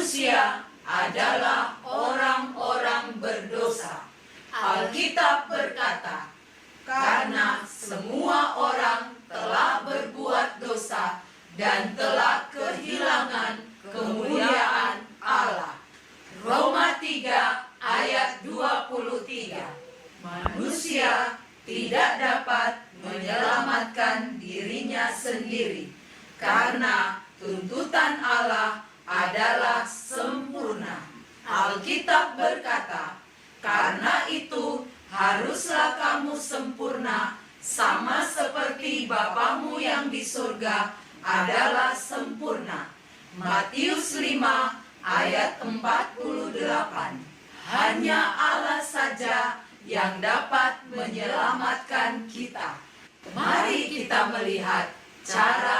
manusia adalah orang-orang berdosa. Alkitab berkata, karena semua orang telah berbuat dosa dan telah kehilangan kemuliaan Allah. Roma 3 ayat 23. Manusia tidak dapat menyelamatkan dirinya sendiri, karena tuntutan Allah adalah sempurna. Alkitab berkata, karena itu haruslah kamu sempurna, sama seperti Bapamu yang di surga adalah sempurna. Matius 5 ayat 48. Hanya Allah saja yang dapat menyelamatkan kita. Mari kita melihat cara